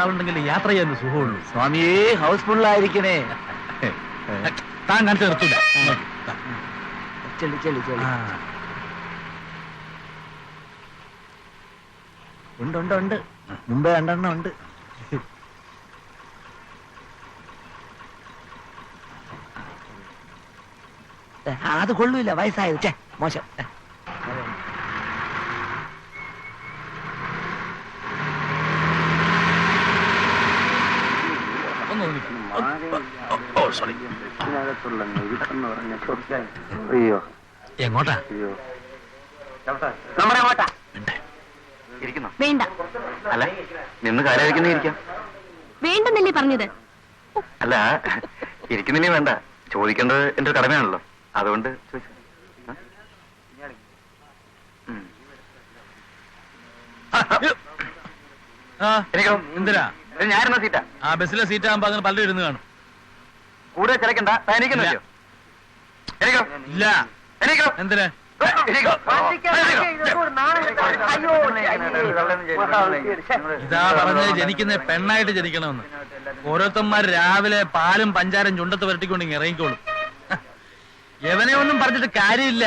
ഒരാളുണ്ടെങ്കിൽ യാത്ര ചെയ്യാൻ സുഖമുള്ളൂ. സ്വാമിയേ, ഹൗസ്ഫുള്ളായിരിക്കണേ. താൻ കാണിച്ചു നിർത്തൂല. ചെല്ലി ചെല്ലി ചെല്ലി. ഉണ്ട് ഉണ്ട് ഉണ്ട്, മുമ്പേ 2 എണ്ണം ഉണ്ട്. അത് കൊള്ളൂല, വയസ്സായത്. ചേ, മോശം. അയ്യോ, എങ്ങോട്ടാ? നമ്മുടെ അങ്ങോട്ടാ. ഇരിക്കുന്നോ? വേണ്ട. അല്ല, നിന്ന് കാലായിരിക്കുന്ന ഇരിക്കാം. വേണ്ടെന്നല്ലേ പറഞ്ഞത്? അല്ല, ഇരിക്കുന്നില്ലേ വേണ്ട, ചോദിക്കേണ്ടത് എന്റെ ഒരു കടമയാണല്ലോ, അതുകൊണ്ട് ചോദിച്ചു. എനിക്കോ? എന്തിനാ? ഞാനെന്ന സീറ്റാ. ആ ബസ്സിലെ സീറ്റ് ആകുമ്പോ അങ്ങനെ പലരും ഇരുന്ന് കാണും. കൂടുതൽ ചിലക്കണ്ട. എനിക്കോ? എനിക്കോ? ഇല്ല. എനിക്കോ? എന്തിനാ? ഇതാ പറഞ്ഞത് ജനിക്കുന്ന പെണ്ണായിട്ട് ജനിക്കണമെന്ന്. ഓരോരുത്തന്മാർ രാവിലെ പാലും പഞ്ചാരം ചുണ്ടത്ത് വരട്ടിക്കൊണ്ട് ഇറങ്ങിക്കോളും. എവനെ ഒന്നും പറഞ്ഞിട്ട് കാര്യമില്ല.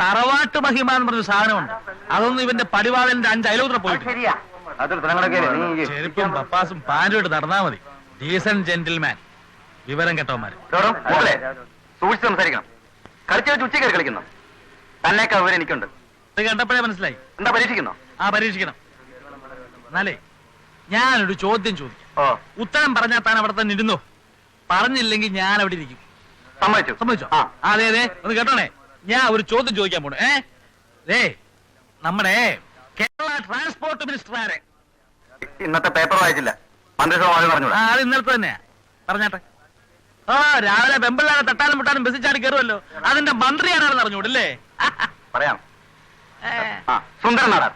തറവാട്ട് മഹിമ എന്ന് പറഞ്ഞ സാധനമുണ്ട്. അതൊന്നും ഇവന്റെ പടിവാളന്റെ 5 അയലോത്ര പോയിട്ട്. ചെരുപ്പും പപ്പാസും പാൻറ്റും ഇട്ട് നടന്നാ മതി. Decent gentleman. വിവരം കേട്ടോമാര് സൂക്ഷിച്ച് സംസാരിക്കണം. കളിച്ചു വെച്ച് ഉച്ചയ്ക്ക് കളിക്കുന്നു. തന്നേക്കാ വിവരം എനിക്കുണ്ട്. ഇത് കണ്ടപ്പോഴേ മനസ്സിലായി. എന്താ പരീക്ഷിക്കുന്നോ? ആ, പരീക്ഷിക്കണം. എന്നാലേ ഞാനൊരു ചോദ്യം ചോദിക്കാം. ഉത്തരം പറഞ്ഞാൽ താൻ അവിടെ തന്നെ ഇരുന്നോ. പറഞ്ഞില്ലെങ്കിൽ ഞാൻ അവിടെ ഇരിക്കും. സമ്മതിച്ചു? സമ്മതിച്ചോ? അതെ അതെ, ഒന്ന് കേട്ടോണേ. ഞാൻ ഒരു ചോദ്യം ചോദിക്കാൻ പോണു. നമ്മുടെ കേരള ട്രാൻസ്പോർട്ട് മിനിസ്റ്റർ ആരെ? ഇന്നത്തെ പേപ്പർ വായിച്ചില്ല. മന്ത്രിസഭ പറഞ്ഞു. അത് ഇന്നലത്തെ തന്നെയാ. പറഞ്ഞാട്ടെ. രാവിലെ പെമ്പിള്ളാരെ തട്ടാനും മുട്ടാനും ബസ്സിൽ ചാടി കയറുമല്ലോ, അതിന്റെ മന്ത്രി ആരാണെന്ന് അറിഞ്ഞൂടല്ലേ? പറയാം. സുന്ദരൻ നാടാർ.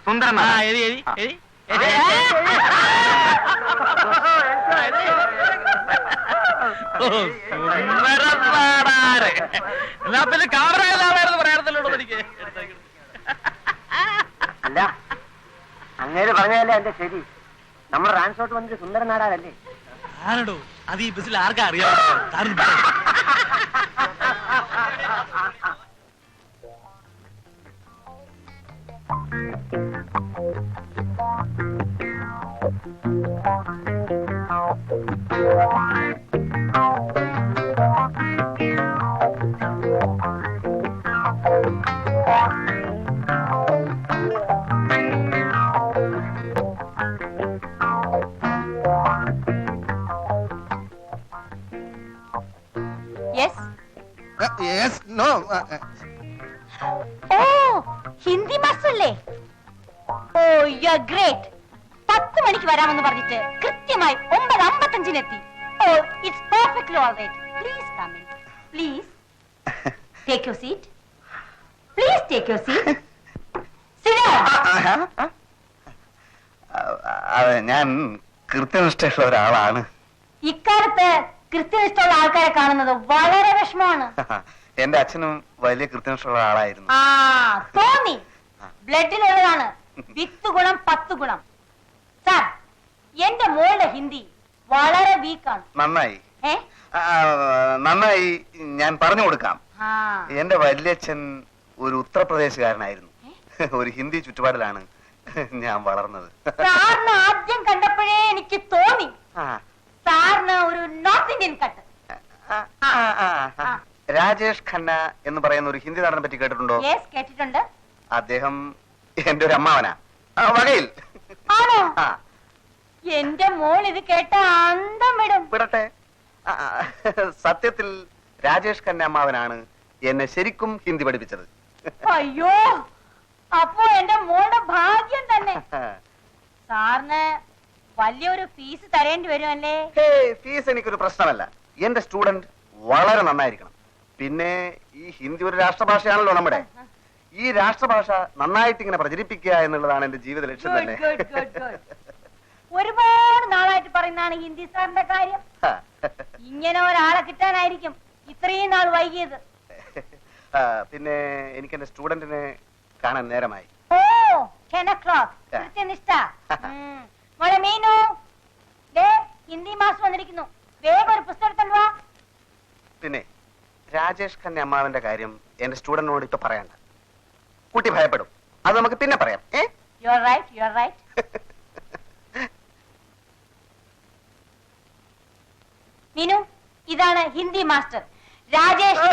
സുന്ദരൻ നാടാർ. എന്നാ പിന്നെ കാമറായെന്ന് പറയാറുണ്ടല്ലോ എനിക്ക്. അല്ല, അങ്ങേര് പറഞ്ഞതല്ലേ എന്റെ ശരി. നമ്മുടെ ട്രാൻസ്പോർട്ട് വന്നിട്ട് സുന്ദരൻ നാടാരല്ലേ? ആരടോ അത്? ഈ ബസ്സിൽ ആർക്കാ അറിയാം? ഹിന്ദി മാസ്റ്ററല്ലേ? ഓ, യു ആർ ഗ്രേറ്റ്. 10 മണിക്ക് വരാമെന്ന് പറഞ്ഞിട്ട് കൃത്യമായി 9:55 എത്തി. ഓ, it's perfectly all right. Please come in. Please take your seat. Please take your seat. ഞാൻ കൃത്യനിഷ്ഠയുള്ള ഒരാളാണ്. ഇക്കാലത്ത് കൃത്യനിഷ്ഠമുള്ള ആൾക്കാരെ കാണുന്നത് വളരെ വിഷമമാണ്. എന്റെ അച്ഛനും വലിയ കൃത്യനിഷ്ഠയുള്ള ആളായിരുന്നു. തോന്നി. ബ്ലഡിലുള്ളതാണ്. 10 ഗുണം 10 ഗുണം. സാർ, എന്റെ മോളുടെ ഹിന്ദി വളരെ വീക്കാണ്. നന്നായി നന്നായി, ഞാൻ പറഞ്ഞു കൊടുക്കാം. എന്റെ വല്യച്ഛൻ ഒരു ഉത്തർപ്രദേശുകാരനായിരുന്നു. ഒരു ഹിന്ദി ചുറ്റുപാടിലാണ് ഞാൻ വളർന്നത്. സാറിന് ആദ്യം കണ്ടപ്പോഴേ എനിക്ക് തോന്നി സാറിന് ഒരു north Indian cut. Rajesh Khanna എന്ന് പറയുന്ന ഒരു ഹിന്ദി നടനെ പറ്റി കേട്ടിട്ടുണ്ടോ? കേട്ടിട്ടുണ്ട്. അദ്ദേഹം എന്റെ ഒരു അമ്മാവനാ വകയിൽ. ആണോ? എന്റെ മോൾ ഇത് കേട്ട അന്തം വിടും. വിടട്ടെ. സത്യത്തിൽ രാജേഷ് ഖന്ന അമ്മാവനാണ് എന്നെ ശരിക്കും ഹിന്ദി പഠിപ്പിച്ചത്. അയ്യോ, അപ്പോ എന്റെ മോളുടെ ഭാഗ്യം തന്നെ. സാറിന് വലിയൊരു ഫീസ് തരേണ്ടി വരുമല്ലേ? ഫീസ് എനിക്കൊരു പ്രശ്നമല്ല. എന്റെ സ്റ്റുഡന്റ് വളരെ നന്നായിരിക്കണം. പിന്നെ ഈ ഹിന്ദി ഒരു രാഷ്ട്രഭാഷയാണല്ലോ നമ്മുടെ. ഈ രാഷ്ട്രഭാഷ നന്നായിട്ട് ഇങ്ങനെ പ്രചരിപ്പിക്കുക എന്നുള്ളതാണ് എന്റെ ജീവിത ലക്ഷ്യം തന്നെ. ഒരുപാട് നാളായിട്ട് പറയുന്നതാണ് ഹിന്ദി സാറിന്റെ കാര്യം. ഇങ്ങനെ ഒരാളെ കിട്ടാനായിരിക്കും ഇത്രയും നാൾ വൈകിയത്. പിന്നെ എനിക്ക് എന്റെ സ്റ്റുഡന്റിനെ കാണാൻ നേരമായി. ഓ, 10 o'clock. കൃത്യനിഷ്ഠ. മോളെ മീനു, ഹിന്ദി മാസ്റ്റർ വന്നിരിക്കുന്നു. വേഗം ഒരു പുസ്തകം എടുത്തോ. പിന്നെ രാജേഷ് ഖന്ന അമ്മാവന്റെ കാര്യം എന്റെ സ്റ്റുഡന്റിനോട് ഇപ്പൊ പറയണ്ട. കുട്ടി ഭയപ്പെടും. അത് നമുക്ക് പിന്നെ പറയാം. You are right, you are right. Meenu, ഇതാണ് ഹിന്ദി മാസ്റ്റർ രാജേഷ്.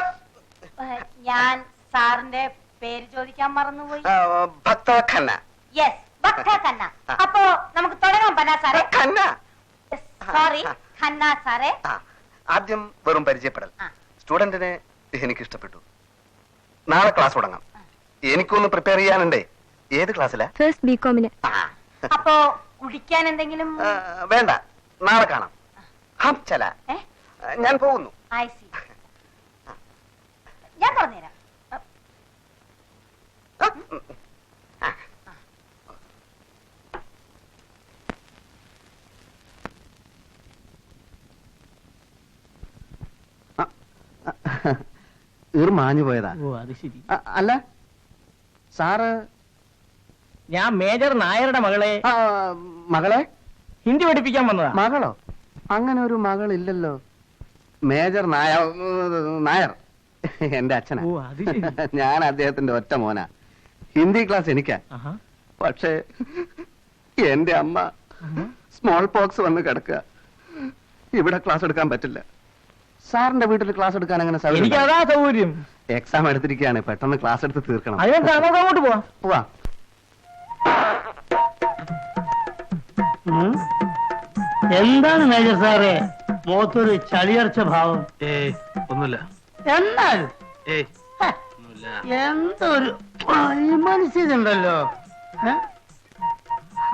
ഞാൻ സാറിന്റെ പേര് ചോദിക്കാൻ മറന്നുപോയി. ഭക്ത ഖന്ന. യെസ്, ഭക്ത ഖന്ന. അപ്പോ നമുക്ക് തുടങ്ങാം പന്ന സാറേ. ഖന്ന. സോറി, ഖന്ന സാറേ. ആദ്യം വെറും പരിചയപ്പെടൽ. ആ. സ്റ്റുഡന്റിനെ എനിക്ക് ഇഷ്ടപ്പെട്ടു. നാളെ ക്ലാസ് തുടങ്ങാം. എനിക്കൊന്ന് പ്രിപ്പയർ ചെയ്യാനുണ്ടേ. ഏത് ക്ലാസ്സിലാ? ഫസ്റ്റ് ബികോമിന്. അപ്പോ കുടിക്കാൻ എന്തെങ്കിലും? വേണ്ട, നാളെ കാണാം. ഹം ചല. ഞാൻ പോകുന്നു. I C. ഞാൻ പറഞ്ഞുതരാം. മാഞ്ഞു പോയതാ. ഓ അത് ശരി. അല്ല സാറ് ഞാൻ മേജർ നായരുടെ മകളെ മകളെ ഹിന്ദി പഠിപ്പിക്കാൻ വന്നതാ. മകളോ? അങ്ങനെ ഒരു മകളില്ലല്ലോ. മേജർ നായർ എന്റെ അച്ഛനാ. ഓ അത് ശരി. ഞാൻ അദ്ദേഹത്തിന്റെ ഒറ്റ മോനാ. ഹിന്ദി ക്ലാസ് എനിക്കാ. ആഹാ. പക്ഷേ എന്റെ അമ്മ സ്മോൾ പോക്സ് വന്ന് കിടക്കുക. ഇവിടെ ക്ലാസ് എടുക്കാൻ പറ്റില്ല. സാറിന്റെ വീട്ടിൽ ക്ലാസ് എടുക്കാൻ അങ്ങനെ എനിക്ക് അതാ സൗകര്യം. എക്സാം എടുത്തിരിക്കുകയാണ്. പെട്ടെന്ന് ക്ലാസ് എടുത്ത് തീർക്കണം. അതിനൊക്കെ നമുക്ക് അങ്ങോട്ട് പോവാം. പോവാ. എന്താണ് മേജർ സാറേ മുഖത്തൊരു ചളിയർച്ച ഭാവം? ഒന്നുമില്ല. എന്നാലും ഏയ് ഒന്നുമില്ല. എന്തൊരു മനസ്സിലുണ്ടല്ലോ.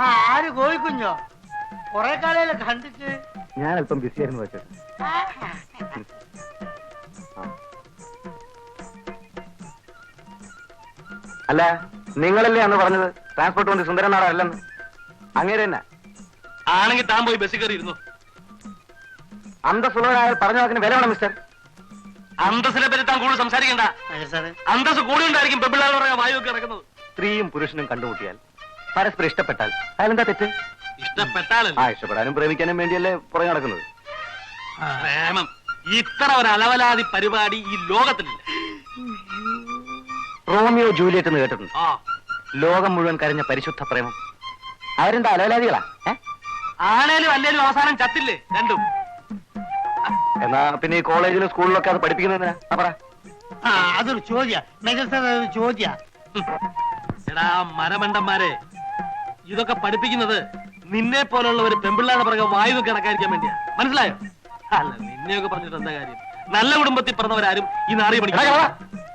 ആര് കോഴിക്കുഞ്ഞോ? കൊറേ കാലയില് കണ്ടിട്ട്. ഞാൻ അല്പം ബിസിയായിരുന്നു വെച്ചത്. അല്ല, നിങ്ങളല്ലേ അന്ന് പറഞ്ഞത് ട്രാൻസ്പോർട്ട് മന്ത്രി സുന്ദരൻ നായർ അല്ലെന്ന്? അങ്ങേര് തന്നെ ആണെങ്കിൽ താൻ പോയി ബസ്സിൽ കയറി ഇരുന്നു. അന്തസ്സുള്ളവരായ പറഞ്ഞ വാക്കിന് വില വേണം മിസ്റ്റർ. അന്തസ്സിനെ പറ്റി താൻ കൂടുതൽ സംസാരിക്കണ്ട. അന്തസ് കൂടി ഉണ്ടായിരിക്കും പെമ്പിള്ളാർ പറയാൻ വായുവൊക്കെ ഇറക്കുന്നത്. സ്ത്രീയും പുരുഷനും കണ്ടുമുട്ടിയാൽ പരസ്പരം ഇഷ്ടപ്പെട്ടാൽ അതിലെന്താ തെറ്റ്? ഇഷ്ടപ്പെട്ടാലല്ലേ? ഇഷ്ടപ്പെടാനും പ്രേമിക്കാനും വേണ്ടിയല്ലേ പുറകെ നടക്കുന്നത്. പ്രേമം ഇത്ര ഒരു അലവലാതി പരിപാടി ഈ ലോകത്തിലില്ല. റോമിയോ ജൂലിയറ്റ് എന്ന് കേട്ടിട്ടുണ്ട്. ആ ലോകം മുഴുവൻ കരഞ്ഞ പരിശുദ്ധ പ്രേമം. അവരെന്താ അലവലാദികളാ? ആണേലും അല്ലേലും അവസാനം ചത്തില്ലേ രണ്ടും? എന്നാ പിന്നെ ഈ കോളേജിലും സ്കൂളിലൊക്കെ അത് പഠിപ്പിക്കുന്നതിനാ? പറ. അതൊരു ചോദ്യ മേജർ സാർ, അതൊരു ചോദ്യ. എടാ മരമണ്ടന്മാരെ, ഇതൊക്കെ പഠിപ്പിക്കുന്നത് നിന്നെ പോലുള്ള ഒരു പെമ്പിള്ളാരുടെ പുറകെ വായുവൊക്കെ ഇടക്കാതിരിക്കാൻ വേണ്ടിയാ. മനസ്സിലായോ? അല്ല, നിന്നെയൊക്കെ പറഞ്ഞിട്ട് എന്താ കാര്യം? നല്ല കുടുംബത്തിൽ പിറന്നവരാരും ഈ നാറിയ പഠിക്കും.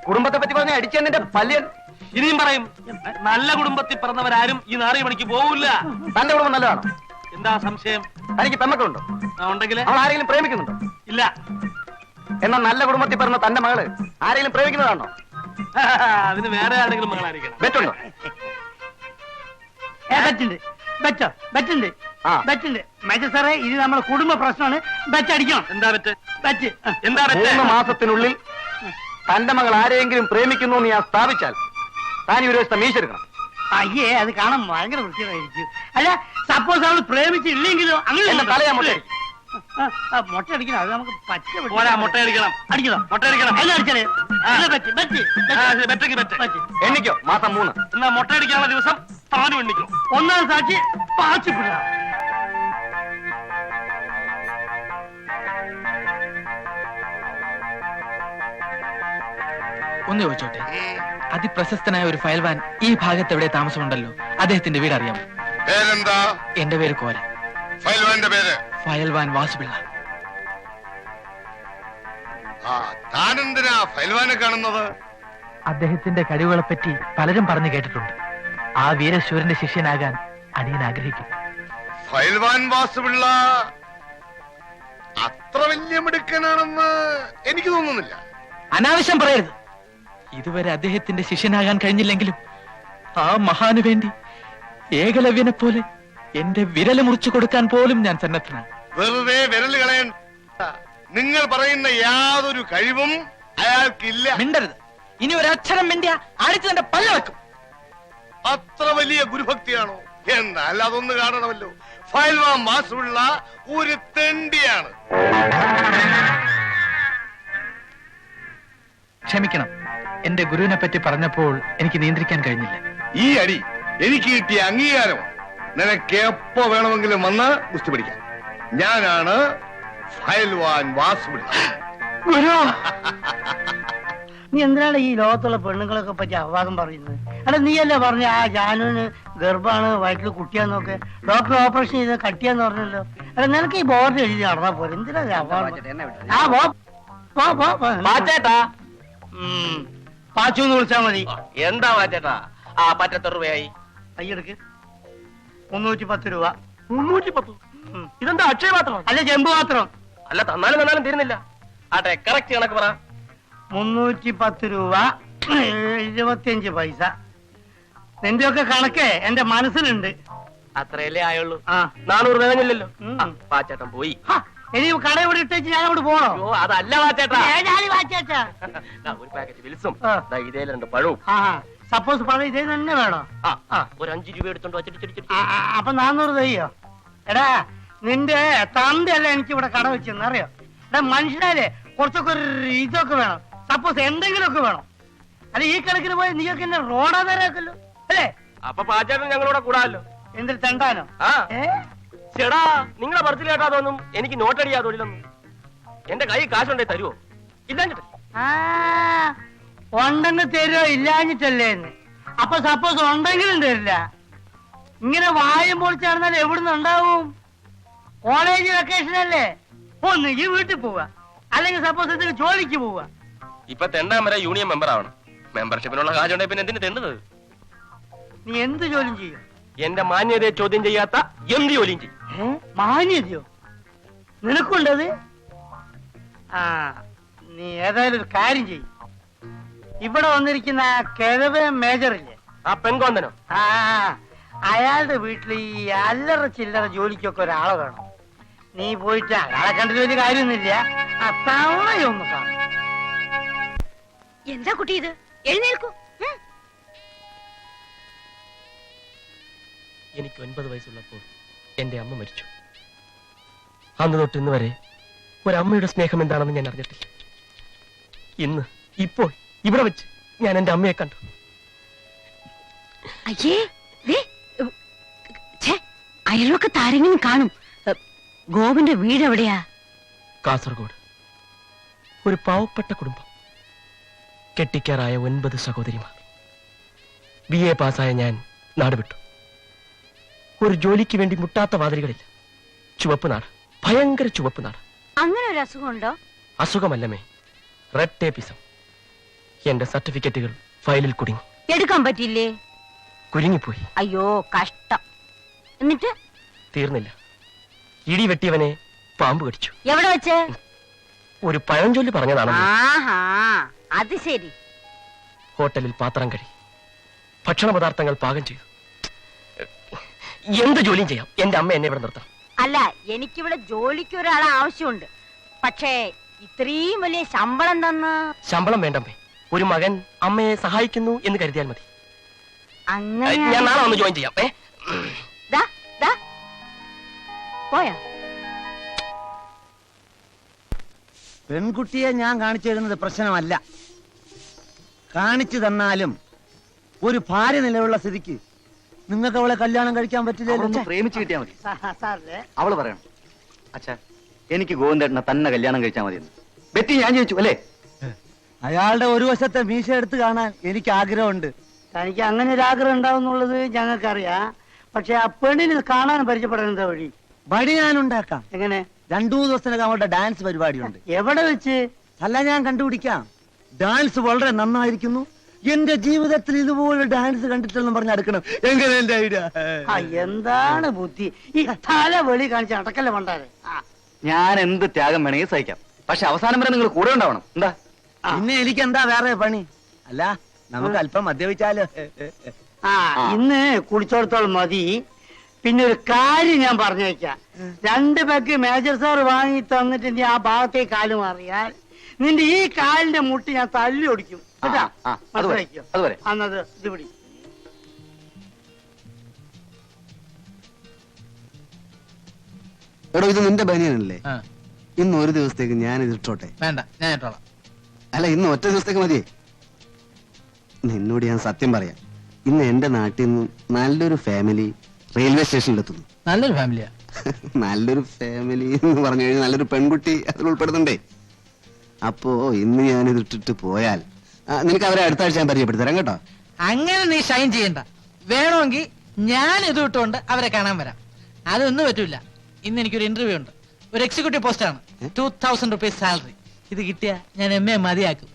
കുടുംബത്തെ പറ്റി പറഞ്ഞ അടിച്ചെന്നെ പല്യൻ. ഇനിയും പറയും, നല്ല കുടുംബത്തിൽ പിറന്നവരാരും ഈ നാറിയ പണിക്ക് പോവില്ല. തന്റെ കുടുംബം നല്ലതാണോ? എന്താ സംശയം? തനിക്ക് പെമ്മക്കളുണ്ടോ? ഉണ്ടെങ്കിൽ അവൾ ആരെങ്കിലും പ്രേമിക്കുന്നുണ്ടോ? ഇല്ല. എന്നാൽ നല്ല കുടുംബത്തിൽ പിറന്ന തന്റെ മകള് ആരെങ്കിലും പ്രേമിക്കുന്നതാണോ? അതിന് വേറെ ആരെങ്കിലും മകളായിരിക്കണം. ബെറ്റുണ്ടോ? ബെറ്റുണ്ട്. മേജർ സാറേ, ഇത് നമ്മളെ കുടുംബ പ്രശ്നമാണ്. ബെറ്റ് അടിക്കണം. എന്താ ബെറ്റ്? ബെറ്റ് എന്താ ബെറ്റ്? 3 മാസത്തിനുള്ളിൽ തന്റെ മകൾ ആരെങ്കിലും പ്രേമിക്കുന്നു എന്ന് ഞാൻ സ്ഥാപിച്ചാൽ താൻ ഈ ഒരു ദിവസത്തെ മീശെടുക്കണം. അയ്യേ, അത് കാണാൻ ഭയങ്കര വൃത്തിയായിരിക്കും. അല്ല, സപ്പോസ് അവൾ പ്രേമിച്ചില്ലെങ്കിലോ? അങ്ങനെ എന്റെ തല ഞാൻ മുട്ട മുട്ട അടിക്കണം. അത് നമുക്ക് പച്ച പോരാ, മുട്ടയടിക്കണം. അടിക്കണം. മുട്ടയടിക്കണം. എല്ലാം അടിച്ചാലേ ബെറ്റക്ക് ബെറ്റ്. എണ്ണിക്കോ? മാസം 3. എന്നാ മുട്ടയടിക്കാനുള്ള ദിവസം താനും എണ്ണിക്കോ. ഒന്നാം സാക്ഷി പാച്ചിപ്പിട. ഒന്ന് ചോദിച്ചോട്ടെ, അതിപ്രശസ്തനായ ഒരു ഫയൽവാൻ ഈ ഭാഗത്ത് എവിടെ താമസമുണ്ടല്ലോ, അദ്ദേഹത്തിന്റെ വീട് അറിയാമോ? പേരെന്താ? എന്റെ പേര് കോര. ഫയൽവാന്റെ പേര്? ഫയൽവാൻ വാസുപിള്ള. താനെന്തിനാ ഫയൽവാനെ കാണുന്നത്? അദ്ദേഹത്തിന്റെ കഴിവുകളെ പറ്റി പലരും പറഞ്ഞു കേട്ടിട്ടുണ്ട്. ആ വീരശൂരന്റെ ശിഷ്യനാകാൻ അടിയൻ ആഗ്രഹിക്കുന്നു. ഫയൽവാൻ വാസുപിള്ള അത്ര വലിയ മിടുക്കനാണെന്ന് എനിക്ക് തോന്നുന്നില്ല. അനാവശ്യം പറയരുത്. ഇതുവരെ അദ്ദേഹത്തിന്റെ ശിഷ്യനാകാൻ കഴിഞ്ഞില്ലെങ്കിലും ആ മഹാന് വേണ്ടി ഏകലവ്യനെ പോലെ എന്റെ വിരല് മുറിച്ചു കൊടുക്കാൻ പോലും ഞാൻ സന്നദ്ധനാണ്. വെറുതെ വിരൽ കളയാൻ. നിങ്ങൾ പറയുന്ന യാതൊരു കഴിവും അയാൾക്കില്ല. മിണ്ടരുത്. ഇനി ഒരക്ഷരം മിണ്ടിയ അടിച്ചു തന്റെ പല്ല വെക്കും. അത്ര വലിയ ഗുരുഭക്തിയാണോ? എന്നാൽ അതൊന്ന് കാണണമല്ലോ. ഫയൽവാൻ വാസുള്ള ഒരു തെണ്ടിയാണ്. ക്ഷമിക്കണം, എന്റെ ഗുരുവിനെ പറ്റി പറഞ്ഞപ്പോൾ എനിക്ക് നിയന്ത്രിക്കാൻ കഴിഞ്ഞില്ല. ഈ അടി എനിക്ക് കിട്ടിയ അംഗീകാരമാണ്. നിനക്ക് എപ്പോ വേണമെങ്കിലും വന്ന് ഗുസ്തി പിടിക്കാം. ഞാനാണ് ഫയൽവാൻ വാസുപിള്ള. ഗുരു, നീ എന്തിനാണ് ഈ ലോകത്തുള്ള പെണ്ണുങ്ങളൊക്കെ പറ്റി അപവാദം പറയുന്നത്? അല്ല, നീയല്ലേ പറഞ്ഞ ആ ജാനുവിന് ഗർഭാണ്, വയറ്റിൽ കുട്ടിയാന്നൊക്കെ, ഡോക്ടർ ഓപ്പറേഷൻ ചെയ്ത് കട്ടിയാന്ന് പറഞ്ഞല്ലോ. അല്ല, നിനക്ക് ഈ ബോർഡ് എഴുതി നടന്നാ പോലെ എന്തിനാ പാച്ചൂന്ന് വിളിച്ചാ മതി. എന്താ വാച്ചേട്ടാ? ആ പറ്റത്ത രൂപയായി. കയ്യെടുക്ക്. 310 രൂപ. 310? ഇതെന്താ അക്ഷയ പാത്രം? അല്ല, ചെമ്പ് പാത്രം. അല്ല, തന്നാലും തീരുന്നില്ല. ആട്ടെ, കറക്റ്റ് കണക്ക് പറ. 310 രൂപ 25 പൈസ. നിന്റെ ഒക്കെ കണക്ക് എന്റെ മനസ്സിലുണ്ട്. അത്രയല്ലേ ആയുള്ളൂ. 400 തികഞ്ഞില്ലല്ലോ. പാച്ചേട്ടൻ പോയി. ഇനി കട ഇവിടെ ഇട്ടേച്ച് ഞാൻ അവിടെ പോണോ? അതല്ല വാച്ചേട്ടാ. വാച്ചേട്ടാ, ഒരു പാക്കറ്റ് വിൽസും ഇതേ 2 പഴവും. സപ്പോസ് പഴം ഇതേ തന്നെ വേണോ? ഒരു 5 രൂപ എടുത്തോണ്ട് വച്ചിട്ട് അപ്പൊ 400 തയ്യോ? എടാ, നിന്റെ തന്തയല്ല എനിക്ക് ഇവിടെ കട വെച്ചെന്ന് അറിയോ? എടാ, മനുഷ്യനാലേ കുറച്ചൊക്കെ ഒരു ഇതൊക്കെ വേണം. സപ്പോസ് എന്തെങ്കിലുമൊക്കെ വേണം. അല്ല, ഈ കണക്കിന് പോയി നീയൊക്കെ എന്നെ റോഡാ നേരാക്കല്ലോ അല്ലേ? അപ്പൊ പാച്ചേട്ടൻ ഞങ്ങളോടെ കൂടാല്ലോ. എന്തൊരു തെണ്ടാനോ? ചേടാ, നിങ്ങളെ പറച്ചിൽ കേട്ടാതൊന്നും എനിക്ക് നോട്ടടിയാ തൊഴിലൊന്നും. എന്റെ കൈ കാശുണ്ടേ തരുവോ? ഇല്ലാഞ്ഞിട്ട് ഉണ്ടെന്ന് തരുമോ ഇല്ലാഞ്ഞിട്ടല്ലേ? അപ്പൊ സപ്പോസ് ഉണ്ടെങ്കിലും തരില്ല. ഇങ്ങനെ വായും പൊളിച്ച് നടന്നാൽ എവിടുന്ന് ഉണ്ടാവും? കോളേജ് വെക്കേഷൻ അല്ലേ? ഒന്നുകിൽ വീട്ടിൽ പോവാ, അല്ലെങ്കിൽ സപ്പോസ് എന്തെങ്കിലും ജോലിക്ക് പോവാ. ഇപ്പൊ തെണ്ടാൻ വരെ യൂണിയൻ മെമ്പർ ആവണം. മെമ്പർഷിപ്പിനുള്ള കാശുണ്ടെ പിന്നെ എന്തിനു തെണ്ടുന്നത്? നീ എന്ത് ജോലിയും ചെയ്യും? എന്റെ മാന്യതയെ ചോദ്യം ചെയ്യാത്ത എന്ത് ജോലിയും ചെയ്യും. മാന്യതയോ നിനക്കുണ്ടത്? നീ ഏതായാലും ഒരു കാര്യം ചെയ്യും. ഇവിടെ വന്നിരിക്കുന്ന ആ കിഴവ മേജറില്ലേ, ആ പെൺകോന്തനോ? അയാളുടെ വീട്ടിൽ ഈ അല്ലറ ചില്ലറ ജോലിക്കൊക്കെ ഒരാളെ വേണം. നീ പോയിട്ട് അയാളെ കണ്ടിട്ട് വലിയ കാര്യമൊന്നുമില്ല, ആ തവണയൊന്ന് കാണും. എന്താ കുട്ടി ഇത്? എഴുന്നേൽക്കൂ. എനിക്ക് 9 വയസ്സുള്ളപ്പോൾ എന്റെ അമ്മ മരിച്ചു. അന്ന് തൊട്ട് ഇന്ന് വരെ ഒരമ്മയുടെ സ്നേഹം എന്താണെന്ന് ഞാൻ അറിഞ്ഞിട്ടില്ല. ഇപ്പോൾ ഇവിടെ വെച്ച് ഞാൻ എന്റെ അമ്മയെ കണ്ടു. അയ്യേ, അയൽവൊക്കെ താരെങ്കിലും കാണും. ഗോവിന്റെ വീട് എവിടെയാ? കാസർഗോഡ്. ഒരു പാവപ്പെട്ട കുടുംബം. കെട്ടിക്കാറായ 9 സഹോദരിമാർ. BA പാസ്സായ ഞാൻ നാട് വിട്ടു. ഒരു ജോലിക്ക് വേണ്ടി മുട്ടാത്ത വാതിലുകളില്ല. ചുവപ്പ് നാട്, ഭയങ്കര ചുവപ്പ് നാട്. അങ്ങനെ ഒരു അസുഖമുണ്ടോ? അസുഖമല്ലമേ, റെഡ് ടേപ്പിസം. എന്റെ സർട്ടിഫിക്കറ്റുകൾ ഫയലിൽ കുടുങ്ങി. എടുക്കാൻ പറ്റില്ലേ? കുരുങ്ങിപ്പോയി. അയ്യോ, കഷ്ടം. എന്നിട്ട് തീർന്നില്ല. ഇടി വെട്ടിയവനെ പാമ്പ് കടിച്ചു. എവിടെ വെച്ച്? ഒരു പഴഞ്ചൊല്ലി പറഞ്ഞതാണ്. ആഹാ, അത് ശരി. ഹോട്ടലിൽ പാത്രം കഴുകി, ഭക്ഷണ പദാർത്ഥങ്ങൾ പാകം ചെയ്തു. എന്ത് ജോലിയും ചെയ്യാം. എന്റെ അമ്മ എന്നെ ഇവിടെ നിർത്തണം. അല്ല, എനിക്കിവിടെ ജോലിക്ക് ഒരാളെ ആവശ്യമുണ്ട്. പക്ഷേ ഇത്രയും വലിയ ശമ്പളം തന്ന്. ശമ്പളം വേണ്ടമ്മേ. ഒരു മകൻ അമ്മയെ സഹായിക്കുന്നു എന്ന് കരുതിയാൽ മതി. അങ്ങനെ ഞാൻ നാളെ ഒന്ന് ജോയിൻ ചെയ്യാം. പോയോ? പെൺകുട്ടിയെ ഞാൻ കാണിച്ചു തരുന്നത് പ്രശ്നമല്ല. കാണിച്ചു തന്നാലും ഒരു ഭാര്യ നിലയുള്ള സ്ഥിതിക്ക് നിങ്ങൾക്ക് അവളെ കല്യാണം കഴിക്കാൻ പറ്റില്ലല്ലോ. പ്രേമിച്ചു കിട്ടിയാ മതി. സാറിലെ അവള് പറയണം, അച്ഛാ എനിക്ക് ഗോവിന്ദേട്ടനെ തന്നെ കല്യാണം കഴിച്ചാൽ മതി എന്ന്. ബെറ്റി ഞാൻ ചോദിച്ചു അല്ലേ? അയാളുടെ ഒരു വശത്തെ മീശ എടുത്ത് കാണാൻ എനിക്ക് ആഗ്രഹമുണ്ട്. തനിക്ക് അങ്ങനെ ഒരു ആഗ്രഹം ഉണ്ടാവുന്നുള്ളത് ഞങ്ങൾക്കറിയാം. പക്ഷെ ആ പെണ്ണിന് കാണാൻ പരിചയപ്പെടാൻ എന്താ വഴി? വഴി ഞാൻ ഉണ്ടാക്കാം. എങ്ങനെ? 2-3 ദിവസത്തിനകം അവളുടെ ഡാൻസ് പരിപാടിയുണ്ട്. എവിടെ വെച്ച്? അല്ല, ഞാൻ കണ്ടുപിടിക്കാം. ഡാൻസ് വളരെ നന്നായിരിക്കുന്നു. എന്റെ ജീവിതത്തിൽ ഇതുപോലെ ഡാൻസ് കണ്ടിട്ടെന്ന് പറഞ്ഞ് അടുക്കണം. എങ്ങനെ എന്റെ ഐഡിയ? എന്താണ് ബുദ്ധി? ഈ തല വെളി കാണിച്ച് അടക്കല്ല പണ്ടാരെ. ഞാൻ എന്ത് ത്യാഗം വേണമെങ്കിൽ സഹിക്കാം. പക്ഷെ അവസാനം വരെ നിങ്ങൾ കൂടെ ഉണ്ടാവണം. എന്താ? പിന്നെ എനിക്ക് എന്താ വേറെ പണി? അല്ല, നമുക്ക് അല്പം മദ്യപിച്ചാലോ? ഇന്ന് കുടിച്ചോടത്തോളം മതി. പിന്നെ ഒരു കാര്യം ഞാൻ പറഞ്ഞു വെക്കാം. 2 പെഗ് മേജർ സാർ വാങ്ങി തന്നിട്ട് നീ ആ ഭാഗത്തേക്ക് കാല് മാറിയാൽ നിന്റെ ഈ കാലിന്റെ മുട്ടി ഞാൻ തല്ലി ഒടിക്കും. അതുവരെ അന്നത് ഇത് പിടി. എടോ ഇത് നിന്റെ ബനിയനല്ലേ? ആ, ഇന്ന് ഒരു ദിവസത്തേക്ക് ഞാൻ ഇത് ഇട്ടോട്ടെ? വേണ്ട, ഞാൻ ഇട്ടോളാം. അല്ല, ഇന്ന് ഒറ്റ ദിവസത്തേക്ക് മതിയേ. നിന്നോട് ഞാൻ സത്യം പറയാം, ഇന്ന് എന്റെ നാട്ടിൽ നിന്ന് നല്ലൊരു ഫാമിലി റെയിൽവേ സ്റ്റേഷനിലെത്തുന്നു. നല്ലൊരു ഫാമിലിയാ. നല്ലൊരു ഫാമിലി എന്ന് പറഞ്ഞു കഴിഞ്ഞാൽ നല്ലൊരു പെൺകുട്ടി അതിൽ ഉൾപ്പെടുന്നുണ്ടേ. അപ്പോ ഇന്ന് ഞാൻ ഇത് ഇട്ടിട്ട് പോയാൽ നിനക്ക് അവരെ അടുത്ത ആഴ്ച ഞാൻ പരിചയപ്പെടുത്തരാം കേട്ടോ. അങ്ങനെ നീ ഷൈൻ ചെയ്യണ്ട. വേണമെങ്കിൽ ഞാൻ ഇത് ഇട്ടുകൊണ്ട് അവരെ കാണാൻ വരാം. അതൊന്നും പറ്റൂല. ഇന്ന് എനിക്കൊരു ഇന്റർവ്യൂ ഉണ്ട്. ഒരു എക്സിക്യൂട്ടീവ് പോസ്റ്റ് ആണ്. 2000 rupees സാലറി. ഇത് കിട്ടിയ ഞാൻ MA മതിയാക്കും.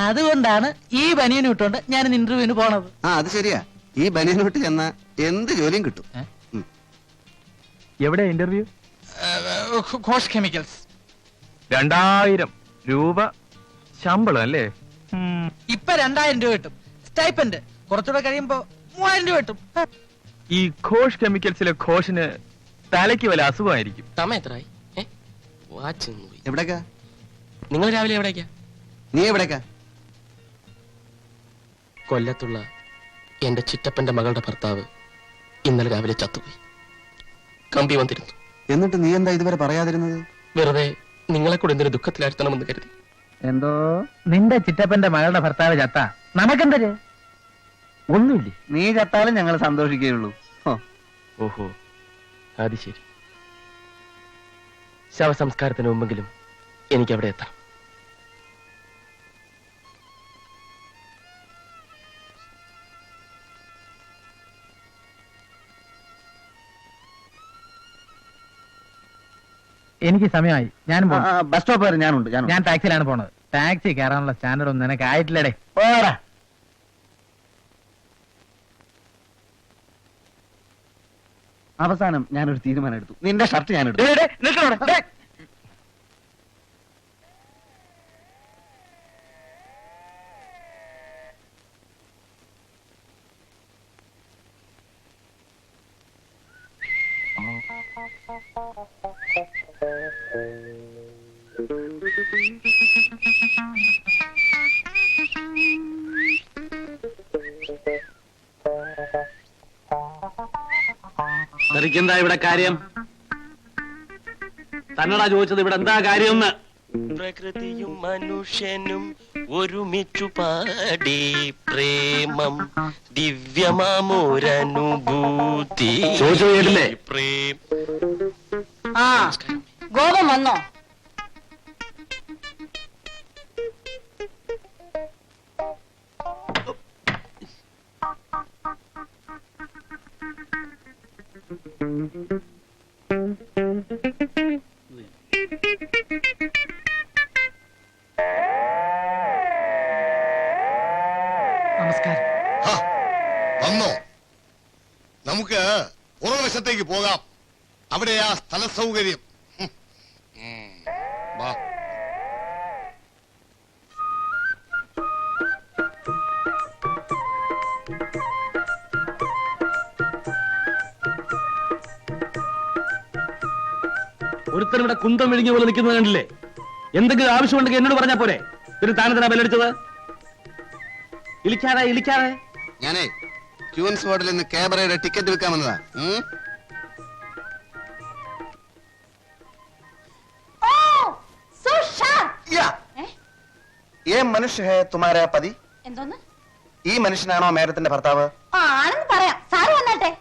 അതുകൊണ്ടാണ് ഈ ബനിയൻ ഇട്ടുകൊണ്ട് ഞാൻ ഇന്റർവ്യൂവിന് പോണത്. അത് ശരിയാ, ഈ ബനിയനോട്ട് ചെന്ന എന്ത് ജോലിയും കിട്ടും. എവിടെ ഇന്റർവ്യൂ? ഘോഷ് കെമിക്കൽസ്. 2000 രൂപ ശമ്പളം അല്ലേ? ഇപ്പൊ 2000 രൂപ കിട്ടും. സ്റ്റൈപ്പൻഡ് കുറച്ചുകൂടെ കഴിയുമ്പോ 3000 രൂപ കിട്ടും. ഈ ഘോഷ് കെമിക്കൽസിലെ ഘോഷിന് തലയ്ക്ക് വല്ല അസുഖമായിരിക്കും. സമയം എത്രയായി? എവിടേക്കാ നിങ്ങൾ രാവിലെ എവിടേക്കാ? നീ എവിടേക്കാ? കൊല്ലത്തുള്ള എന്റെ ചിറ്റപ്പന്റെ മകളുടെ ഭർത്താവ് ഇന്നലെ രാവിലെ ചത്തുപോയി. കമ്പി വന്നിരുന്നു. എന്നിട്ട് നീ എന്താ ഇതുവരെ പറയാതിരുന്നത്? വെറുതെ നിങ്ങളെ കൂടെ എന്തൊരു ദുഃഖത്തിലാഴ്ത്തണമെന്ന് കരുതി. എന്തോ നിന്റെ ചിറ്റപ്പന്റെ മകളുടെ ഭർത്താവ് ചത്ത നമുക്കെന്തര്? ഒന്നുമില്ലേ? നീ ചത്താലും ഞങ്ങൾ സന്തോഷിക്കുകയുള്ളൂ. ഓഹോ, അത് ശരി. ശവസംസ്കാരത്തിന് മുമ്പെങ്കിലും എനിക്ക് അവിടെ എത്താം. എനിക്ക് സമയമായി. ഞാൻ ബസ് സ്റ്റോപ്പ് വരെ ഞാനുണ്ട്. ഞാൻ ടാക്സിയിലാണ് പോണത്. ടാക്സി കയറാനുള്ള സ്റ്റാൻഡേർഡ് ഒന്നും നിനക്ക് ആയിട്ടില്ലടേ. അവസാനം ഞാനൊരു തീരുമാനം എടുത്തു. നിന്റെ ഷർട്ട് ഞാൻ എടുത്തു. എന്താ ഇവിടെ കാര്യം? തന്നടാ ചോദിച്ചത് ഇവിടെ എന്താ കാര്യം? പ്രകൃതിയും മനുഷ്യനും ഒരുമിച്ചു പാടി പ്രേമം ദിവ്യമാമോരനുഭൂതി. പ്രേം. ആ ഗോപം വന്നോ? നമസ്കാരം. വന്നോ? നമുക്ക് പുറവശത്തേക്ക് പോകാം. അവിടെയാ സ്ഥല സൗകര്യം. വാ. ഒരുത്തരും ഇവിടെ കുന്തം വിഴുങ്ങിയ പോലെ നിൽക്കുന്നത് കണ്ടില്ലേ? എന്തെങ്കിലും ആവശ്യമുണ്ടെങ്കിൽ എന്നോട് പറഞ്ഞാ പോരെ? ഒരു താനത്തിനാ ബെല്ലടിച്ചത്? ഇളിക്കാതെ ഞാനേ ക്യൂൻസ് ഹോട്ടലിൽ നിന്ന് ക്യാബറയുടെ ടിക്കറ്റ് വിൽക്കാൻ വന്നതാ. മനുഷ്യ ഹേ തുമാരാ പതി? എന്തോന്ന്? ഈ മനുഷ്യനാണോ മേഡത്തിന്റെ ഭർത്താവ്? ആണെന്ന് പറയാം. സാറ് വന്നാട്ടെ.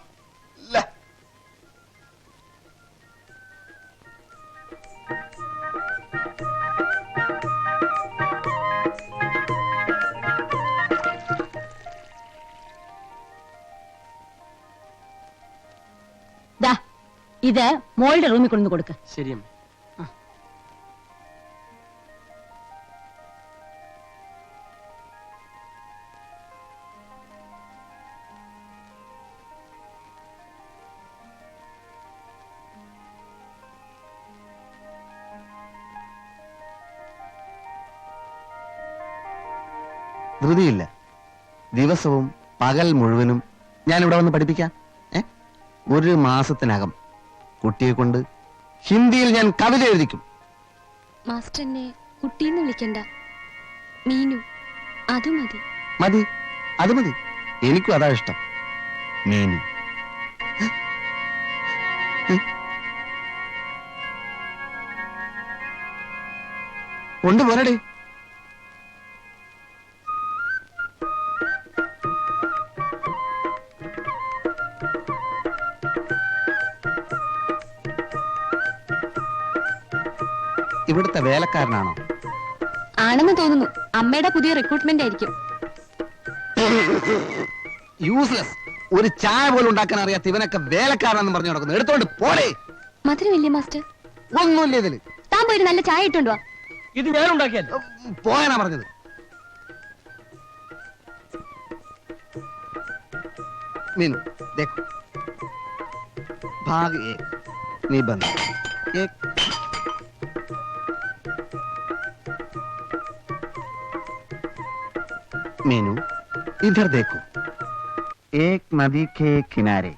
ഇത് മോളുടെ റൂമിൽ കൊണ്ടു കൊടുക്ക. ശരി. ധൃതിയില്ല. ദിവസവും പകൽ മുഴുവനും ഞാൻ ഇവിടെ വന്ന് പഠിപ്പിക്കാം. ഒരു മാസത്തിനകം കുട്ടിയെ കൊണ്ട് ഹിന്ദിയിൽ ഞാൻ കവിത എഴുതിക്കും. മാസ്റ്റർ എന്നെ കുട്ടീന്ന് വിളിക്കണ്ട, മീനു. അത് മതി. മതി, അത് മതി. എനിക്കും അതാ ഇഷ്ടം. മീനു. കൊണ്ടുപോരടേ. ഇവിടുത്തെ വേലക്കാരനാണോ? ആണെന്ന് തോന്നുന്നു. അമ്മയുടെ പുതിയ റിക്രൂട്ട്മെന്റ് ആയിരിക്കും. യൂസ്ലെസ്. ഒരു ചായ പോലും ഉണ്ടാക്കാൻ അറിയാത്ത ഇവനൊക്കെ വേലക്കാരനെന്ന് പറഞ്ഞു നടക്കുന്നു. എടുത്തോണ്ട് പോടേ. മധുരമില്ലേ മാസ്റ്റർ? ഒന്നുമില്ല ഇതില്. താൻ പോയി ഒരു നല്ല ചായ ഇട്ടുണ്ടോ? ഇത് ഞാൻ ഉണ്ടാക്കിയാൽ പോയാനാ പറഞ്ഞത്. मीनू देखो भाग 1 निबंध 1 मीनू इधर देखो एक नदी के किनारे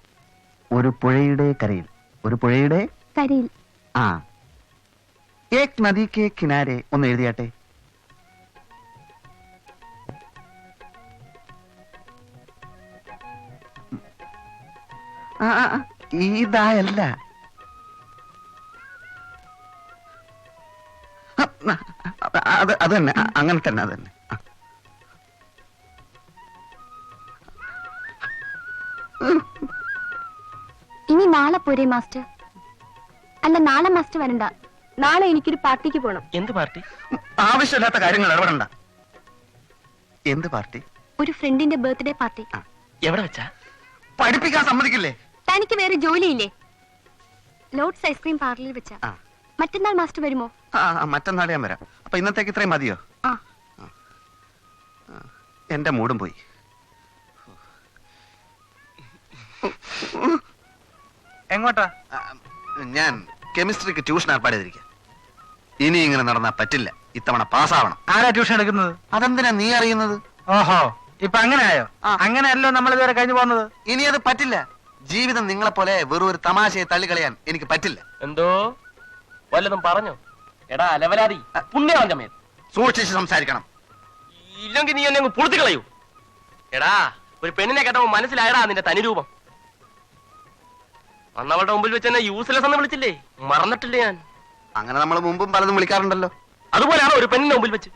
ഒരു പുഴയുടെ കരയിൽ ആ एक नदी के किनारे ഒന്ന് എഴുതിയാട്ടെ. ഇതായല്ല, അത് തന്നെ, അങ്ങനെ തന്നെ, അത് തന്നെ. ഇനി നാളെ പോരെ മാസ്റ്റർ? അല്ല, നാളെ മാസ്റ്റർ വരണ്ട. നാളെ എനിക്കൊരു പാർട്ടിക്ക് പോണം. എന്ത് പാർട്ടി? ആവശ്യമില്ലാത്ത കാര്യങ്ങൾ ഇടപെടണ്ട. എന്ത് പാർട്ടി? ഒരു ഫ്രണ്ടിന്റെ ബർത്ത്ഡേ പാർട്ടി. എവിടെ വെച്ചാ? പഠിപ്പിക്കാൻ സമ്മതിക്കില്ലേ? തനിക്ക് വേറെ ജോലിയില്ലേ? ലോഡ്സ് ഐസ്ക്രീം പാർലറിൽ വെച്ചാ. മറ്റന്നാൾ മാസ്റ്റർ വരുമോ? മറ്റന്നാൾ ഞാൻ വരാം. അപ്പൊ ഇന്നത്തേക്ക് ഇത്രയും മതിയോ? എന്റെ മൂടും പോയി. എങ്ങോട്ടാ? ഞാൻ കെമിസ്ട്രിക്ക് ട്യൂഷൻ ഏർപ്പാട് ചെയ്തിരിക്കാം. ഇനി ഇങ്ങനെ നടന്നാ പറ്റില്ല. ഇത്തവണ പാസ്സാവണം. ആരാ ട്യൂഷൻ എടുക്കുന്നത്? അതെന്തിനാ നീ അറിയുന്നത്? ഓഹോ, ഇപ്പൊ അങ്ങനെ ആയോ? അങ്ങനെയല്ലോ നമ്മൾ ഇതുവരെ കഴിഞ്ഞു പോകുന്നത്. ഇനി അത് പറ്റില്ല. ജീവിതം നിങ്ങളെ പോലെ വെറും ഒരു തമാശയെ തള്ളിക്കളയാൻ എനിക്ക് പറ്റില്ല. എന്തോ വല്ലതും പറഞ്ഞോ? എടാ അലവലാതി, പുണ്യവാഞ്ചമേ, സൂക്ഷിച്ച് സംസാരിക്കണം. ഇല്ലെങ്കിൽ നീ എന്നെ അങ്ങ് പുറത്തു കളയൂ. എടാ, ഒരു പെണ്ണിനെ കേട്ടപ്പോ മനസ്സിലായടാ നിന്റെ തനിരൂപം. അന്നവളുടെ മുമ്പിൽ വെച്ച് എന്നെ യൂസ്ലെസ് എന്ന് വിളിച്ചില്ലേ? മറന്നിട്ടില്ലേ ഞാൻ? അങ്ങനെ നമ്മൾ മുമ്പും പലതും വിളിക്കാറുണ്ടല്ലോ. അതുപോലെയാണോ ഒരു പെണ്ണിന്റെ മുമ്പിൽ വെച്ച്?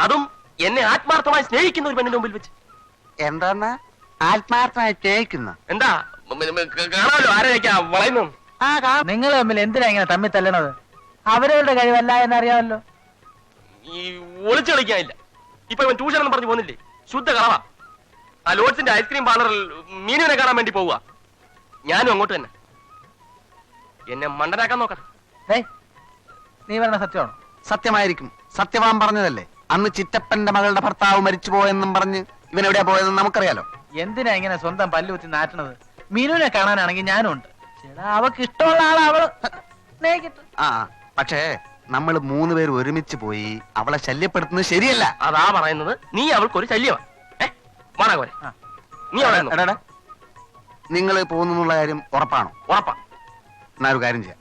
അതും എന്നെ ആത്മാർത്ഥമായി സ്നേഹിക്കുന്ന ഒരു പെണ്ണിന്റെ മുമ്പിൽ വെച്ച്. എന്താന്നാ ആത്മാർത്ഥമായി സ്നേഹിക്കുന്ന? എന്താ കാണാമല്ലോ ആരെയൊക്കെയാ വളയുന്നു. നിങ്ങൾ തമ്മിൽ എന്തിനാ ഇങ്ങനെ തമ്മിൽ തല്ലണത്? അവരവരുടെ കഴിവല്ല എന്നറിയാമല്ലോ. ഈ ഒളിച്ചു കളിക്കാനില്ല. ഇപ്പൊ ഇവൻ ട്യൂഷൻ എന്ന് പറഞ്ഞു പോകുന്നില്ലേ? ശുദ്ധ കളവാ. ആ ലോഡ്സിന്റെ ഐസ്ക്രീം പാർലറിൽ മീനുവിനെ കാണാൻ വേണ്ടി പോവുക. ഞാനും അങ്ങോട്ട് തന്നെ. എന്നെ മണ്ടനാക്കാൻ നോക്കണം. നീ പറഞ്ഞ സത്യമാണോ? സത്യമായിരിക്കും. സത്യവാൻ പറഞ്ഞതല്ലേ. അന്ന് ചിറ്റപ്പന്റെ മകളുടെ ഭർത്താവ് മരിച്ചുപോയെന്നും പറഞ്ഞ് ഇവൻ എവിടെയാ പോയതെന്ന് നമുക്കറിയാലോ. എന്തിനാ ഇങ്ങനെ സ്വന്തം പല്ലുകുത്തി നാട്ടണത്? മീനുവിനെ കാണാനാണെങ്കിൽ ഞാനും ഉണ്ട്. അവക്ക് ഇഷ്ടമുള്ള ആളെ അവള് ആ, പക്ഷേ നമ്മൾ 3 പേര് ഒരുമിച്ച് പോയി അവളെ ശല്യപ്പെടുത്തുന്നത് ശരിയല്ല. അതാ പറയുന്നത്. നീ അവൾക്കൊരു ശല്യമാണ്. നീ നിങ്ങൾ പോകുന്നുള്ള കാര്യം ഉറപ്പാണോ? ഉറപ്പാ. എന്നാ ഒരു കാര്യം ചെയ്യാം.